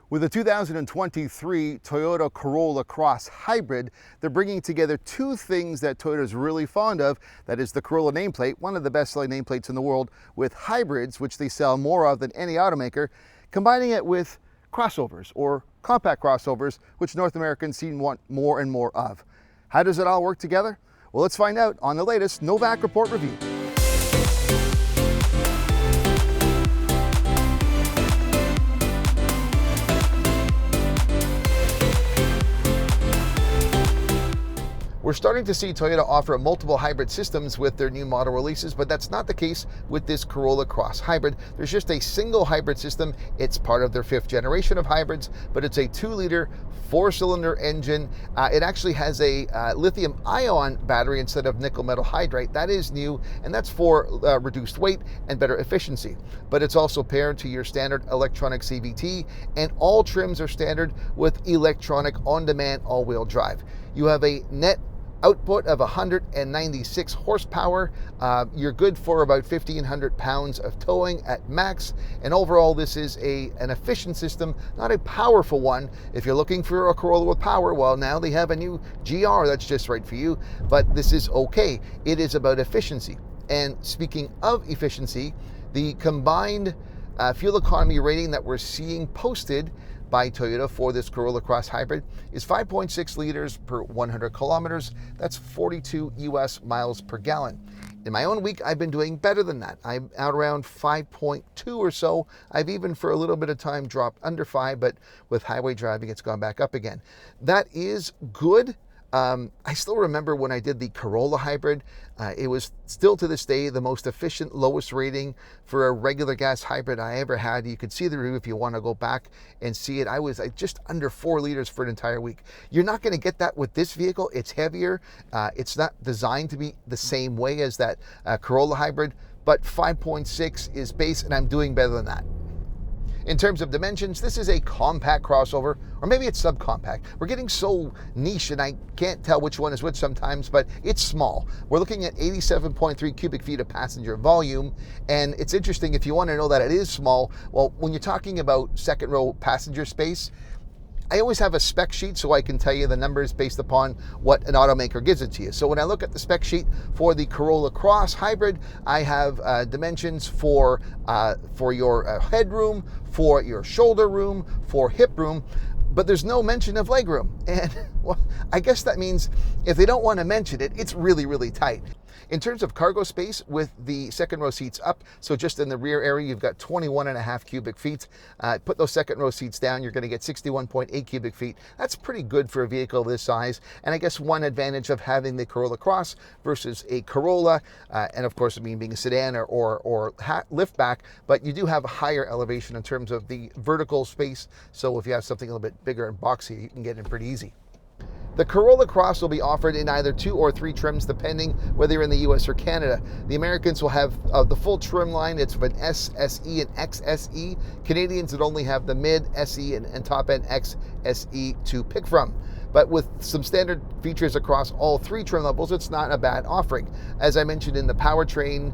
With the 2023 Toyota Corolla Cross Hybrid, they're bringing together two things that Toyota is really fond of. That is the Corolla nameplate, one of the best-selling nameplates in the world, with hybrids, which they sell more of than any automaker, combining it with crossovers or compact crossovers, which North Americans seem to want more and more of. How does it all work together? Well, let's find out on the latest Novak Report review. We're starting to see Toyota offer multiple hybrid systems with their new model releases, but that's not the case with this Corolla Cross Hybrid. There's just a single hybrid system. It's part of their 5th generation of hybrids, but it's a 2-liter, 4-cylinder engine. It actually has a lithium-ion battery instead of nickel metal hydride. That is new, and that's for reduced weight and better efficiency. But it's also paired to your standard electronic CVT, and all trims are standard with electronic on-demand all-wheel drive. You have a net output of 196 horsepower. You're good for about 1,500 pounds of towing at max. And overall, this is an efficient system, not a powerful one. If you're looking for a Corolla with power, well, now they have a new GR that's just right for you, but this is okay. It is about efficiency. And speaking of efficiency, the combined fuel economy rating that we're seeing posted by Toyota for this Corolla Cross Hybrid is 5.6 liters per 100 kilometers. That's 42 US miles per gallon. In my own week, I've been doing better than that. I'm out around 5.2 or so. I've even for a little bit of time dropped under 5, but with highway driving, it's gone back up again. That is good. I still remember when I did the Corolla Hybrid, it was still to this day the most efficient, lowest rating for a regular gas hybrid I ever had. You could see the review if you want to go back and see it. I was just under 4 liters for an entire week. You're not going to get that with this vehicle. It's heavier. It's not designed to be the same way as that Corolla Hybrid, but 5.6 is base, and I'm doing better than that. In terms of dimensions, this is a compact crossover, or maybe it's subcompact. We're getting so niche and I can't tell which one is which sometimes, but it's small. We're looking at 87.3 cubic feet of passenger volume, and it's interesting if you want to know that it is small. Well, when you're talking about second row passenger space, I always have a spec sheet so I can tell you the numbers based upon what an automaker gives it to you. So when I look at the spec sheet for the Corolla Cross Hybrid, I have dimensions for your headroom, for your shoulder room, for hip room, but there's no mention of legroom. And well, I guess that means if they don't want to mention it, it's really, really tight. In terms of cargo space, with the second row seats up, so just in the rear area, you've got 21.5 cubic feet. Put those second row seats down, you're going to get 61.8 cubic feet. That's pretty good for a vehicle this size. And I guess one advantage of having the Corolla Cross versus a Corolla, and of course, being a sedan or liftback, but you do have a higher elevation in terms of the vertical space. So if you have something a little bit bigger and boxy, you can get in pretty easy. The Corolla Cross will be offered in either 2 or 3 trims, depending whether you're in the US or Canada. The Americans will have the full trim line. It's an S, SE, and XSE. Canadians would only have the mid, SE, and top end XSE to pick from. But with some standard features across all 3 trim levels, it's not a bad offering. As I mentioned in the powertrain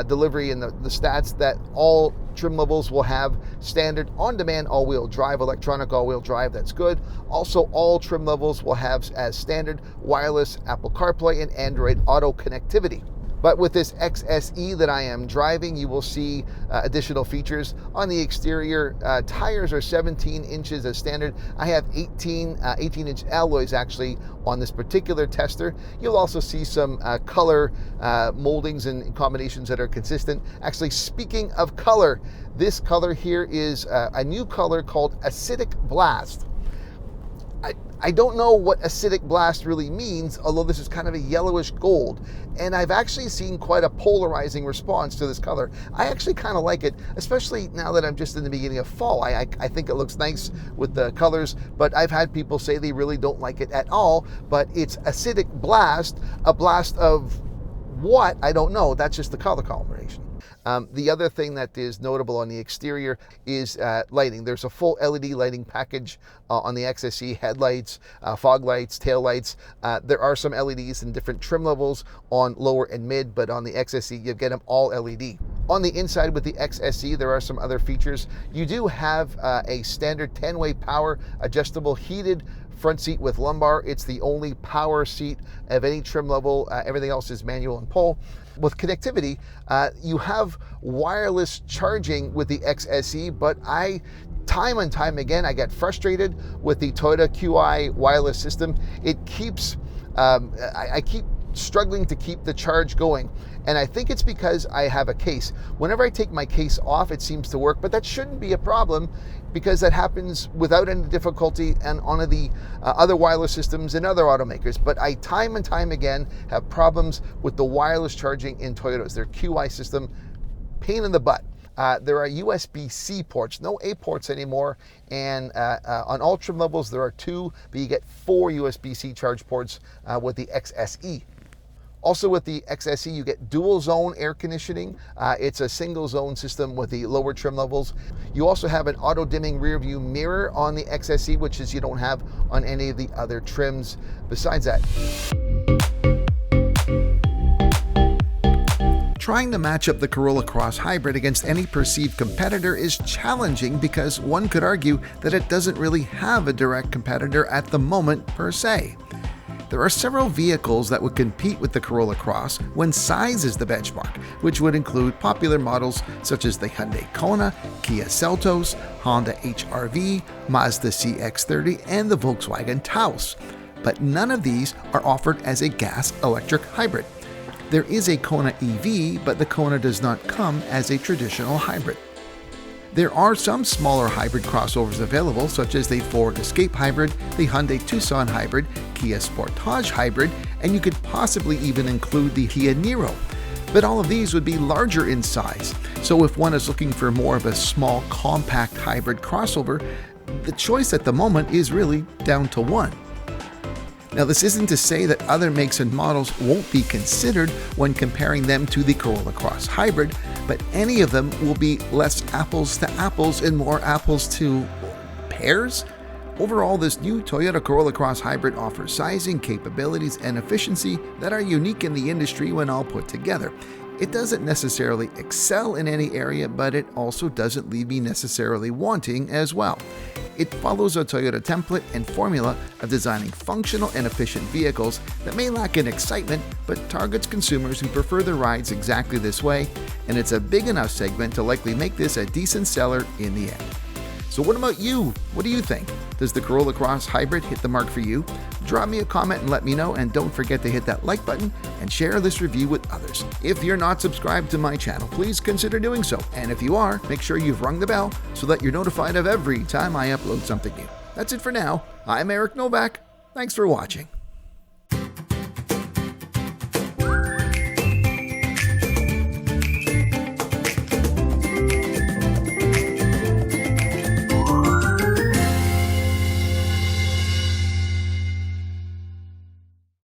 delivery and the stats, that all trim levels will have standard on-demand all-wheel drive, electronic all-wheel drive. That's good. Also, all trim levels will have as standard wireless Apple CarPlay and Android Auto connectivity. But with this XSE that I am driving, you will see additional features. On the exterior, tires are 17 inches as standard. I have 18-inch alloys actually on this particular tester. You'll also see some color moldings and combinations that are consistent. Actually, speaking of color, this color here is a new color called Acidic Blast. I don't know what acidic blast really means, although this is kind of a yellowish gold. And I've actually seen quite a polarizing response to this color. I actually kind of like it, especially now that I'm just in the beginning of fall. I think it looks nice with the colors, but I've had people say they really don't like it at all. But it's acidic blast, a blast of what? I don't know. That's just the color combination. The other thing that is notable on the exterior is lighting. There's a full LED lighting package on the XSE, headlights, fog lights, tail lights. There are some LEDs in different trim levels on lower and mid, but on the XSE, you get them all LED. On the inside with the XSE, there are some other features. You do have a standard 10-way power adjustable heated front seat with lumbar. It's the only power seat of any trim level. Everything else is manual and pull. With connectivity, you have wireless charging with the XSE, but time and time again, I get frustrated with the Toyota QI wireless system. It keeps, I keep struggling to keep the charge going. And I think it's because I have a case. Whenever I take my case off, it seems to work, but that shouldn't be a problem because that happens without any difficulty and on the other wireless systems in other automakers. But I time and time again have problems with the wireless charging in Toyotas. Their QI system, pain in the butt. There are USB-C ports, no A ports anymore, and on all trim levels there are 2, but you get 4 USB-C charge ports with the XSE. Also with the XSE, you get dual zone air conditioning. It's a single zone system with the lower trim levels. You also have an auto dimming rear view mirror on the XSE, which is you don't have on any of the other trims besides that. Trying to match up the Corolla Cross Hybrid against any perceived competitor is challenging because one could argue that it doesn't really have a direct competitor at the moment per se. There are several vehicles that would compete with the Corolla Cross when size is the benchmark, which would include popular models such as the Hyundai Kona, Kia Seltos, Honda HR-V, Mazda CX-30, and the Volkswagen Taos. But none of these are offered as a gas-electric hybrid. There is a Kona EV, but the Kona does not come as a traditional hybrid. There are some smaller hybrid crossovers available, such as the Ford Escape Hybrid, the Hyundai Tucson Hybrid, Kia Sportage Hybrid, and you could possibly even include the Kia Niro. But all of these would be larger in size, so if one is looking for more of a small, compact hybrid crossover, the choice at the moment is really down to one. Now, this isn't to say that other makes and models won't be considered when comparing them to the Corolla Cross Hybrid, but any of them will be less apples to apples and more apples to pears. Overall, this new Toyota Corolla Cross Hybrid offers sizing, capabilities, and efficiency that are unique in the industry when all put together. It doesn't necessarily excel in any area, but it also doesn't leave me necessarily wanting as well. It follows a Toyota template and formula of designing functional and efficient vehicles that may lack in excitement, but targets consumers who prefer their rides exactly this way, and it's a big enough segment to likely make this a decent seller in the end. So what about you? What do you think? Does the Corolla Cross Hybrid hit the mark for you? Drop me a comment and let me know, and don't forget to hit that like button and share this review with others. If you're not subscribed to my channel, please consider doing so, and if you are, make sure you've rung the bell so that you're notified of every time I upload something new. That's it for now. I'm Eric Novak. Thanks for watching.